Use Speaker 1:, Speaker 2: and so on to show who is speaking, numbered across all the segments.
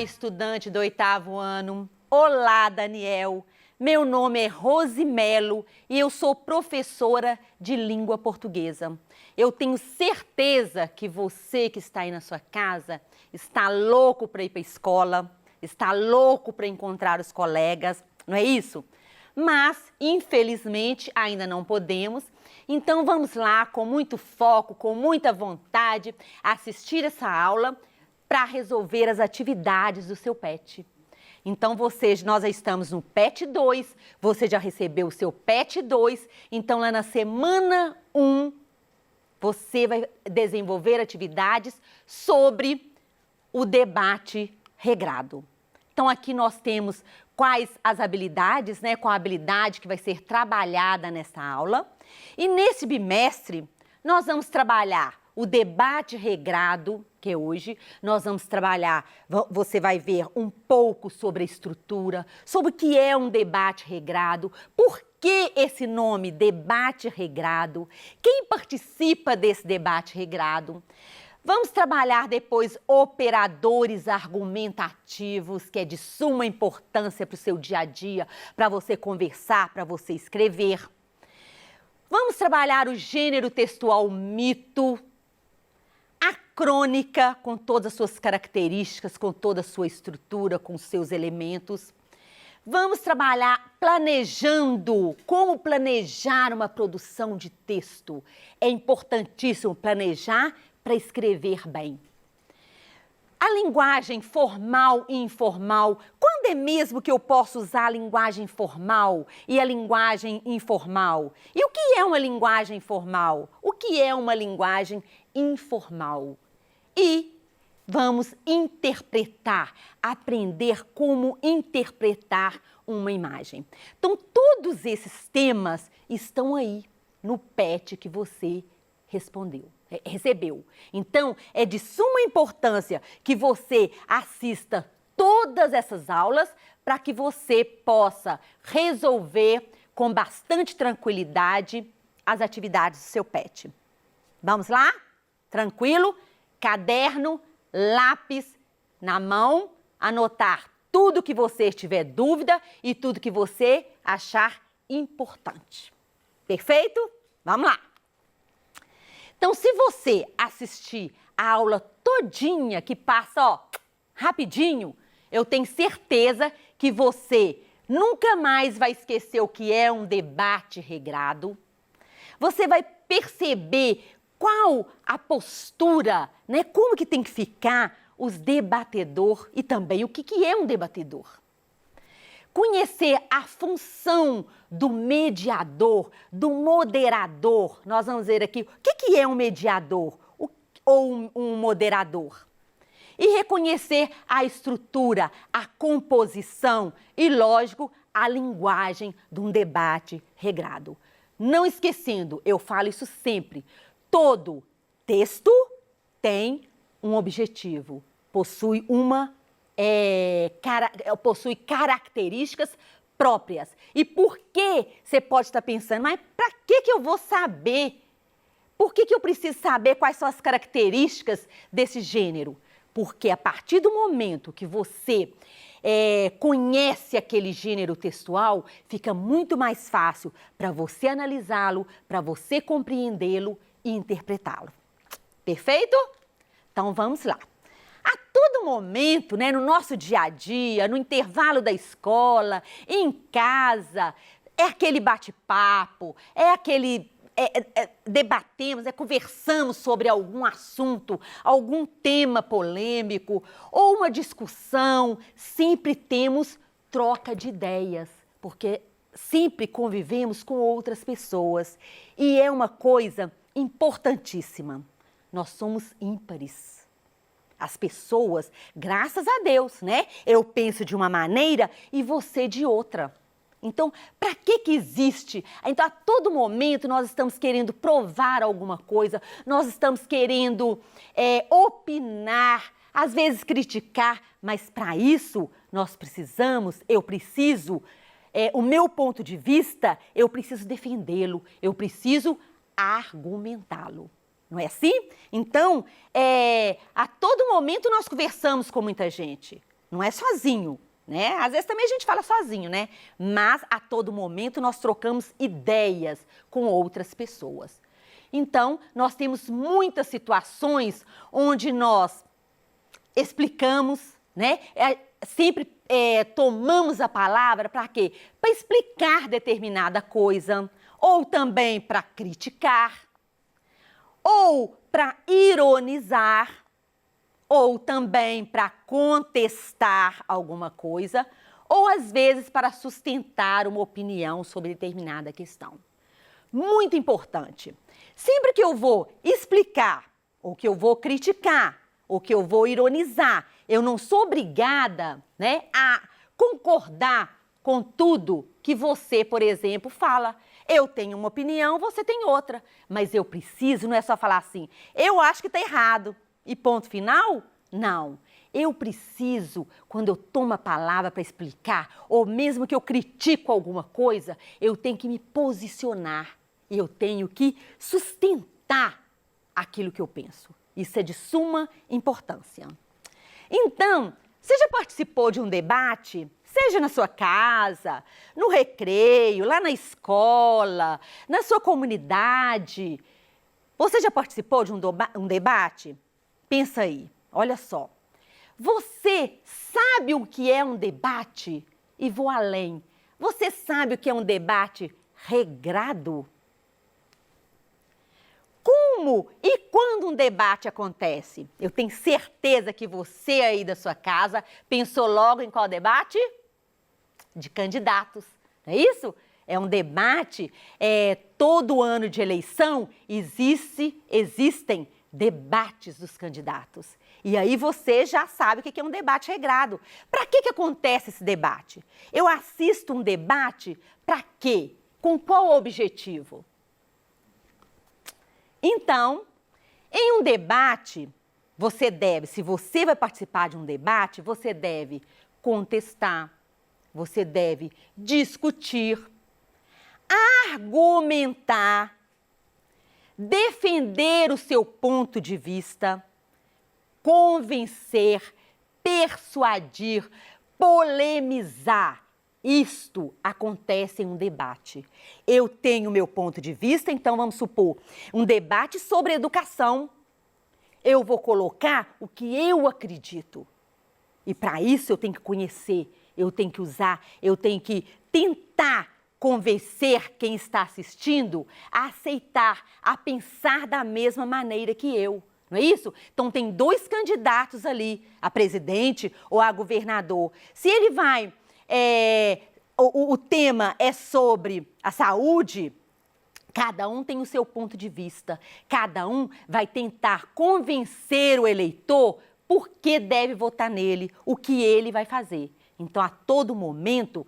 Speaker 1: estudante do 8º ano. Olá, Daniel. Meu nome é Rose Melo e eu sou professora de língua portuguesa. Eu tenho certeza que você que está aí na sua casa está louco para ir para a escola, está louco para encontrar os colegas, não é isso? Mas, infelizmente, ainda não podemos. Então, vamos lá, com muito foco, com muita vontade, assistir essa aula para resolver as atividades do seu PET. Então, nós já estamos no PET 2, você já recebeu o seu PET 2, então lá na semana 1, você vai desenvolver atividades sobre o debate regrado. Então, aqui nós temos quais as habilidades, né? Qual a habilidade que vai ser trabalhada nessa aula. E nesse bimestre, nós vamos trabalhar o debate regrado, que é hoje. Nós vamos trabalhar, você vai ver um pouco sobre a estrutura, sobre o que é um debate regrado, por que esse nome, debate regrado, quem participa desse debate regrado. Vamos trabalhar depois operadores argumentativos, que é de suma importância para o seu dia a dia, para você conversar, para você escrever. Vamos trabalhar o gênero textual mito, a crônica com todas as suas características, com toda a sua estrutura, com os seus elementos. Vamos trabalhar planejando, como planejar uma produção de texto. É importantíssimo planejar para escrever bem. A linguagem formal e informal, quando é mesmo que eu posso usar a linguagem formal e a linguagem informal? E o que é uma linguagem formal? O que é uma linguagem informal? E vamos interpretar, aprender como interpretar uma imagem. Então, todos esses temas estão aí no PET que você recebeu. Então, é de suma importância que você assista todas essas aulas para que você possa resolver com bastante tranquilidade as atividades do seu PET. Vamos lá? Tranquilo? Caderno, lápis na mão, anotar tudo que você tiver dúvida e tudo que você achar importante. Perfeito? Vamos lá! Então, se você assistir a aula todinha, que passa, ó, rapidinho, eu tenho certeza que você nunca mais vai esquecer o que é um debate regrado. Você vai perceber qual a postura, né? Como que tem que ficar os debatedor e também o que é um debatedor. Conhecer a função do mediador, do moderador. Nós vamos ver aqui o que é um mediador ou um moderador. E reconhecer a estrutura, a composição e, lógico, a linguagem de um debate regrado. Não esquecendo, eu falo isso sempre, todo texto tem um objetivo, possui possui características próprias. E por que você pode estar pensando, mas para que eu vou saber? Por que eu preciso saber quais são as características desse gênero? Porque a partir do momento que você conhece aquele gênero textual, fica muito mais fácil para você analisá-lo, para você compreendê-lo e interpretá-lo. Perfeito? Então vamos lá. A todo momento, né, no nosso dia a dia, no intervalo da escola, em casa, é aquele bate-papo, é aquele debatemos, conversamos sobre algum assunto, algum tema polêmico ou uma discussão, sempre temos troca de ideias, porque sempre convivemos com outras pessoas e é uma coisa importantíssima. Nós somos ímpares. As pessoas, graças a Deus, né? Eu penso de uma maneira e você de outra. Então, para que existe? Então, a todo momento nós estamos querendo provar alguma coisa, nós estamos querendo opinar, às vezes criticar, mas para isso eu preciso, o meu ponto de vista, eu preciso defendê-lo, eu preciso argumentá-lo. Não é assim? Então, a todo momento nós conversamos com muita gente. não é sozinho, né? Às vezes também a gente fala sozinho, né? Mas a todo momento nós trocamos ideias com outras pessoas. Então, nós temos muitas situações onde nós explicamos, né? Sempre tomamos a palavra para quê? Para explicar determinada coisa, ou também para criticar, ou para ironizar, ou também para contestar alguma coisa, ou às vezes para sustentar uma opinião sobre determinada questão. Muito importante. Sempre que eu vou explicar, ou que eu vou criticar, ou que eu vou ironizar, eu não sou obrigada, né, a concordar com tudo que você, por exemplo, fala. Eu tenho uma opinião, você tem outra. Mas eu preciso, não é só falar assim, eu acho que está errado. E ponto final? Não. Eu preciso, quando eu tomo a palavra para explicar, ou mesmo que eu critico alguma coisa, eu tenho que me posicionar. Eu tenho que sustentar aquilo que eu penso. Isso é de suma importância. Então, você já participou de um debate? Seja na sua casa, no recreio, lá na escola, na sua comunidade. Você já participou de um debate? Pensa aí, olha só. Você sabe o que é um debate? E vou além. Você sabe o que é um debate regrado? Como e quando um debate acontece? Eu tenho certeza que você aí da sua casa pensou logo em qual debate? De candidatos, não é isso? É um debate, todo ano de eleição existem debates dos candidatos. E aí você já sabe o que é um debate regrado. Para que acontece esse debate? Eu assisto um debate para quê? Com qual objetivo? Então, em um debate, você deve, se você vai participar de um debate, você deve contestar, você deve discutir, argumentar, defender o seu ponto de vista, convencer, persuadir, polemizar. Isto acontece em um debate. Eu tenho meu ponto de vista, então vamos supor, um debate sobre educação. Eu vou colocar o que eu acredito. E para isso eu tenho que conhecer, eu tenho que usar, eu tenho que tentar convencer quem está assistindo a aceitar, a pensar da mesma maneira que eu. Não é isso? Então tem dois candidatos ali, a presidente ou a governador. Se ele vai... o tema é sobre a saúde, cada um tem o seu ponto de vista, cada um vai tentar convencer o eleitor por que deve votar nele, o que ele vai fazer. Então, a todo momento,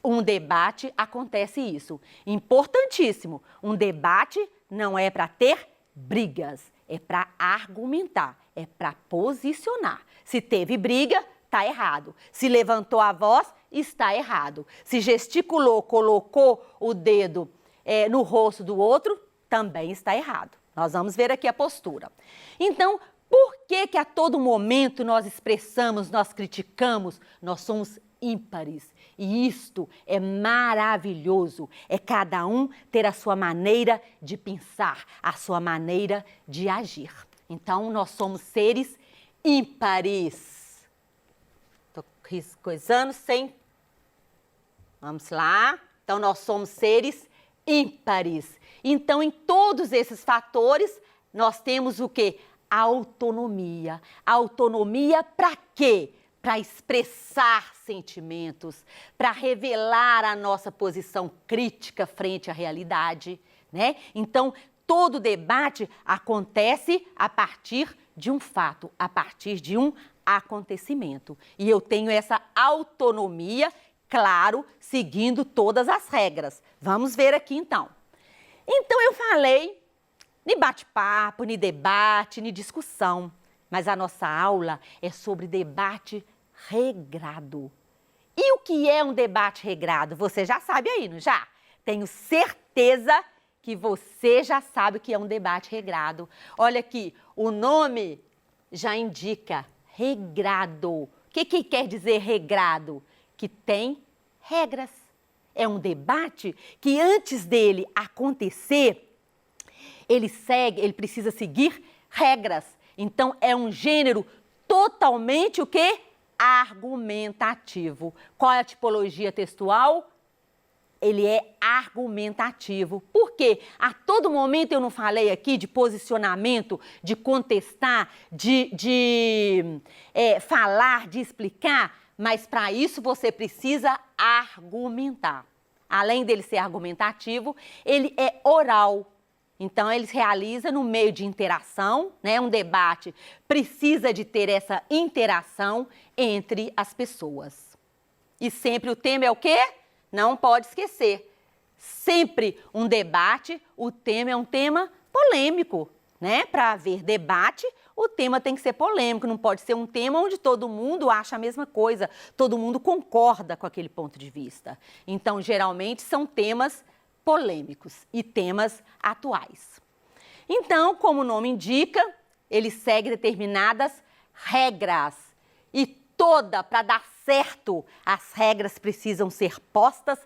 Speaker 1: um debate acontece isso. Importantíssimo, um debate não é para ter brigas, é para argumentar, é para posicionar. Se teve briga, está errado. Se levantou a voz, está errado. Se gesticulou, colocou o dedo no rosto do outro, também está errado. Nós vamos ver aqui a postura. Então, por que a todo momento nós expressamos, nós criticamos, nós somos ímpares? E isto é maravilhoso. É cada um ter a sua maneira de pensar, a sua maneira de agir. Então, nós somos seres ímpares. Estou coisando sem... Vamos lá. Então, nós somos seres ímpares. Então, em todos esses fatores, nós temos o quê? Autonomia. Autonomia para quê? Para expressar sentimentos, para revelar a nossa posição crítica frente à realidade, né? Então, todo debate acontece a partir de um fato, a partir de um acontecimento. E eu tenho essa autonomia, claro, seguindo todas as regras. Vamos ver aqui, então. Então, eu falei, nem bate-papo, nem debate, nem discussão. Mas a nossa aula é sobre debate regrado. E o que é um debate regrado? Você já sabe aí, não já? Tenho certeza que você já sabe o que é um debate regrado. Olha aqui, o nome já indica regrado. O que quer dizer regrado? Que tem regras. É um debate que antes dele acontecer, ele precisa seguir regras. Então, é um gênero totalmente o quê? Argumentativo. Qual é a tipologia textual? Ele é argumentativo. Por quê? A todo momento eu não falei aqui de posicionamento, de contestar, de falar, de explicar, mas para isso você precisa argumentar. Além dele ser argumentativo, ele é oral. Então, ele se realiza no meio de interação, né? Um debate precisa de ter essa interação entre as pessoas. E sempre o tema é o quê? Não pode esquecer. Sempre um debate, o tema é um tema polêmico, né? Para haver debate, o tema tem que ser polêmico, não pode ser um tema onde todo mundo acha a mesma coisa, todo mundo concorda com aquele ponto de vista. Então, geralmente, são temas polêmicos e temas atuais. Então, como o nome indica, ele segue determinadas regras e para dar certo, as regras precisam ser postas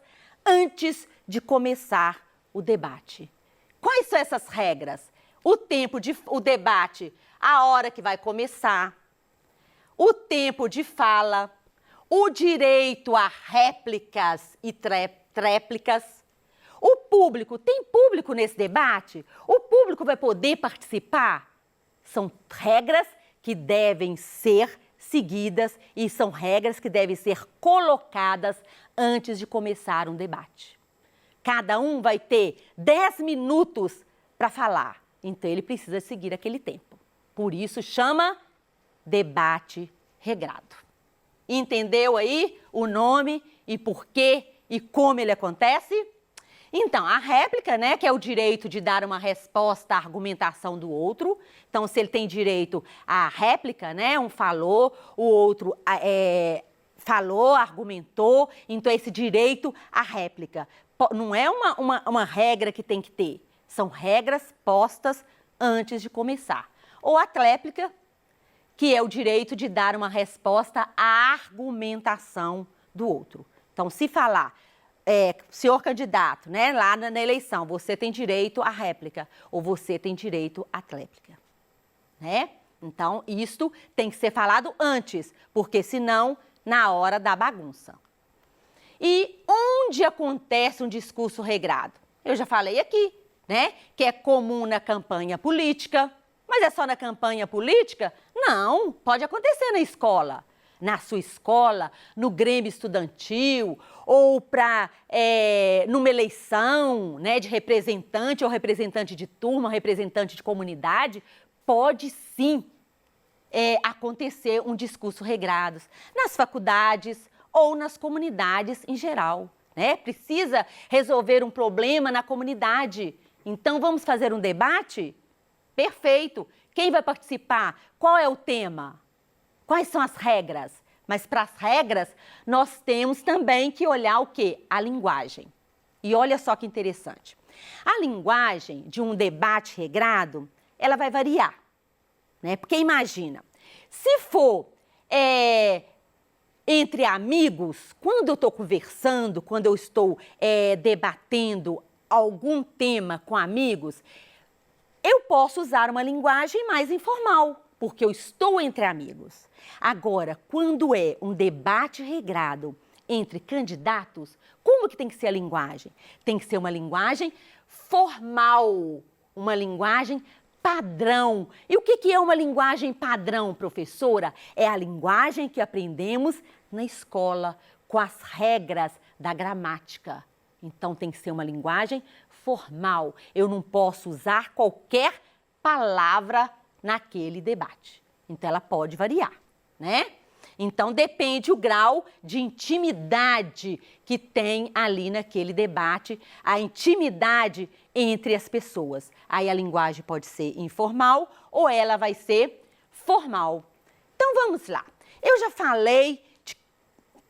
Speaker 1: antes de começar o debate. Quais são essas regras? O debate, a hora que vai começar, o tempo de fala, o direito a réplicas e tréplicas. O público, tem público nesse debate? O público vai poder participar? São regras que devem ser seguidas e são regras que devem ser colocadas antes de começar um debate. Cada um vai ter 10 minutos para falar, então ele precisa seguir aquele tempo. Por isso chama debate regrado. Entendeu aí o nome e por quê e como ele acontece? Então, a réplica, né, que é o direito de dar uma resposta à argumentação do outro. Então, se ele tem direito à réplica, né, um falou, o outro falou, argumentou, então esse direito à réplica. Não é uma regra que tem que ter, são regras postas antes de começar. Ou a tréplica, que é o direito de dar uma resposta à argumentação do outro. Então, se falar... senhor candidato, né, lá na eleição, você tem direito à réplica ou você tem direito à tréplica, né? Então, isto tem que ser falado antes, porque senão, na hora da bagunça. E onde acontece um discurso regrado? Eu já falei aqui, né, que é comum na campanha política, mas é só na campanha política? Não, pode acontecer na escola. Na sua escola, no Grêmio Estudantil, ou numa eleição, né, de representante ou representante de turma, representante de comunidade, pode sim acontecer um discurso regrado. Nas faculdades ou nas comunidades em geral, né? Precisa resolver um problema na comunidade. Então, vamos fazer um debate? Perfeito. Quem vai participar? Qual é o tema? Quais são as regras? Mas para as regras, nós temos também que olhar o quê? A linguagem. E olha só que interessante. A linguagem de um debate regrado, ela vai variar, né? Porque imagina, se for entre amigos, quando eu estou conversando, quando eu estou debatendo algum tema com amigos, eu posso usar uma linguagem mais informal, porque eu estou entre amigos. Agora, quando é um debate regrado entre candidatos, como que tem que ser a linguagem? Tem que ser uma linguagem formal, uma linguagem padrão. E o que é uma linguagem padrão, professora? É a linguagem que aprendemos na escola, com as regras da gramática. Então, tem que ser uma linguagem formal. Eu não posso usar qualquer palavra naquele debate. Então, ela pode variar, né? Então, depende o grau de intimidade que tem ali naquele debate, a intimidade entre as pessoas. Aí a linguagem pode ser informal ou ela vai ser formal. Então, vamos lá. Eu já falei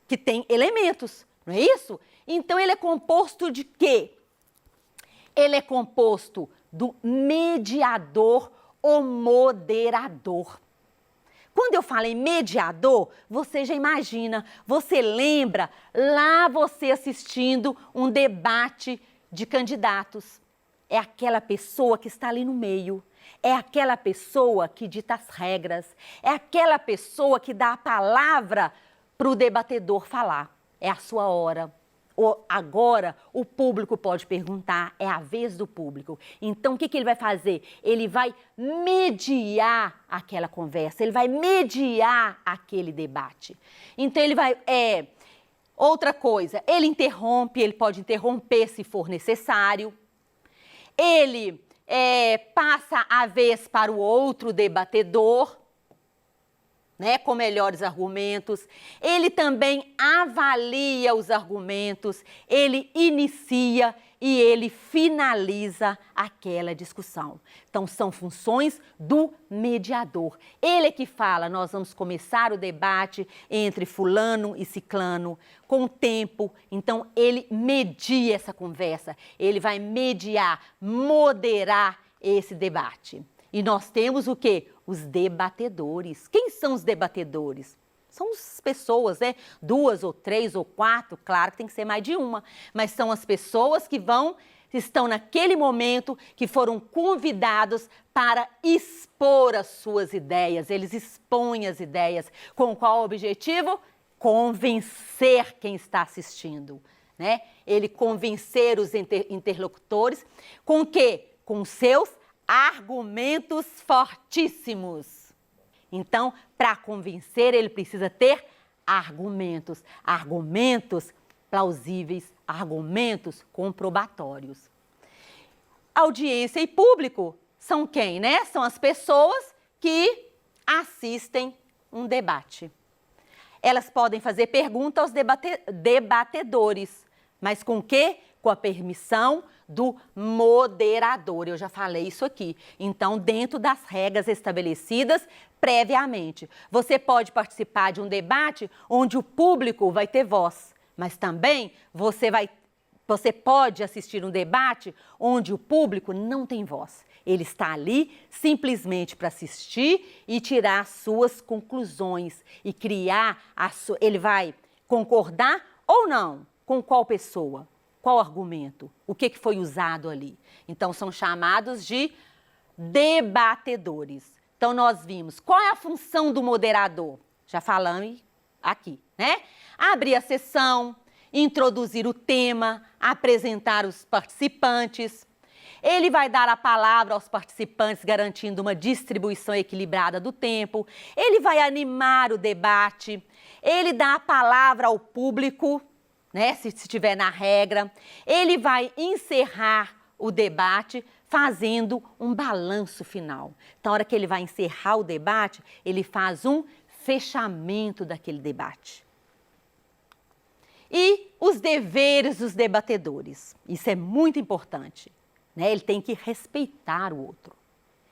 Speaker 1: que tem elementos, não é isso? Então, ele é composto de quê? Ele é composto do mediador ou moderador. Quando eu falo em mediador, você já imagina, você lembra lá você assistindo um debate de candidatos. É aquela pessoa que está ali no meio, é aquela pessoa que dita as regras, é aquela pessoa que dá a palavra para o debatedor falar. É a sua hora. Agora o público pode perguntar, é a vez do público. Então o que ele vai fazer? Ele vai mediar aquela conversa, ele vai mediar aquele debate. Então ele vai... outra coisa, ele pode interromper se for necessário. Ele passa a vez para o outro debatedor, né, com melhores argumentos. Ele também avalia os argumentos, ele inicia e ele finaliza aquela discussão. Então, são funções do mediador. Ele é que fala, nós vamos começar o debate entre fulano e ciclano com o tempo. Então, ele media essa conversa, ele vai mediar, moderar esse debate. E nós temos o quê? Os debatedores. Quem são os debatedores? São as pessoas, né? 2 ou 3 ou 4, claro que tem que ser mais de uma, mas são as pessoas que estão naquele momento, que foram convidados para expor as suas ideias. Eles expõem as ideias. Com qual objetivo? Convencer quem está assistindo, né? Ele convencer os interlocutores com o quê? Com seus argumentos fortíssimos. Então, para convencer, ele precisa ter argumentos plausíveis, argumentos comprobatórios. Audiência e público são quem, né? São as pessoas que assistem um debate. Elas podem fazer pergunta aos debatedores, mas com o quê? Com a permissão do moderador. Eu já falei isso aqui. Então, dentro das regras estabelecidas previamente. Você pode participar de um debate onde o público vai ter voz, mas também você pode assistir um debate onde o público não tem voz. Ele está ali simplesmente para assistir e tirar suas conclusões e criar ele vai concordar ou não com qual pessoa? Qual argumento? O que foi usado ali? Então, são chamados de debatedores. Então, nós vimos qual é a função do moderador. Já falamos aqui, né? Abrir a sessão, introduzir o tema, apresentar os participantes. Ele vai dar a palavra aos participantes, garantindo uma distribuição equilibrada do tempo. Ele vai animar o debate. Ele dá a palavra ao público, né, se estiver na regra. Ele vai encerrar o debate fazendo um balanço final. Então, na hora que ele vai encerrar o debate, ele faz um fechamento daquele debate. E os deveres dos debatedores. Isso é muito importante, né? Ele tem que respeitar o outro.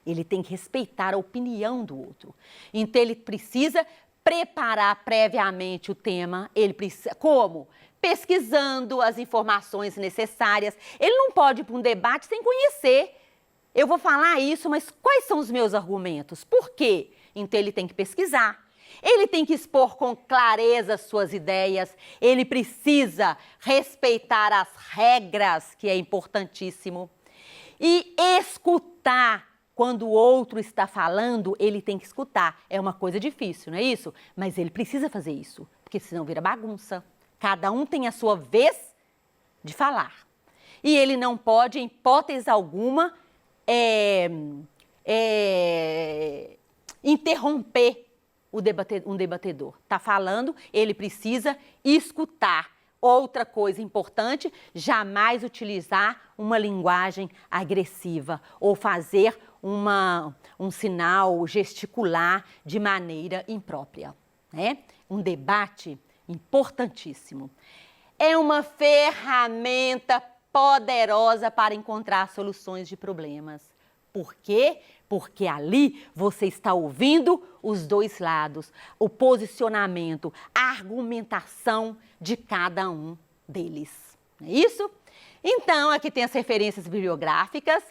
Speaker 1: Ele tem que respeitar a opinião do outro. Então, ele precisa preparar previamente o tema. Ele precisa... Como? Pesquisando as informações necessárias. Ele não pode ir para um debate sem conhecer. Eu vou falar isso, mas quais são os meus argumentos? Por quê? Então, ele tem que pesquisar. Ele tem que expor com clareza as suas ideias. Ele precisa respeitar as regras, que é importantíssimo. E escutar. Quando o outro está falando, ele tem que escutar. É uma coisa difícil, não é isso? Mas ele precisa fazer isso, porque senão vira bagunça. Cada um tem a sua vez de falar. E ele não pode, em hipótese alguma, interromper um debatedor. Está falando, ele precisa escutar. Outra coisa importante, jamais utilizar uma linguagem agressiva ou fazer um sinal gesticular de maneira imprópria, né? Um debate importantíssimo. É uma ferramenta poderosa para encontrar soluções de problemas. Por quê? Porque ali você está ouvindo os dois lados, o posicionamento, a argumentação de cada um deles. Não é isso? Então, aqui tem as referências bibliográficas.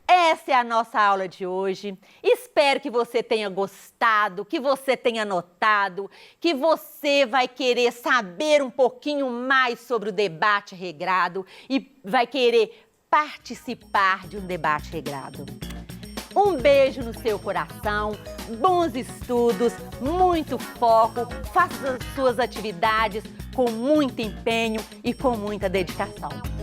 Speaker 1: Essa é a nossa aula de hoje. Espero que você tenha gostado, que você tenha anotado, que você vai querer saber um pouquinho mais sobre o debate regrado e vai querer participar de um debate regrado. Um beijo no seu coração, bons estudos, muito foco, faça as suas atividades com muito empenho e com muita dedicação.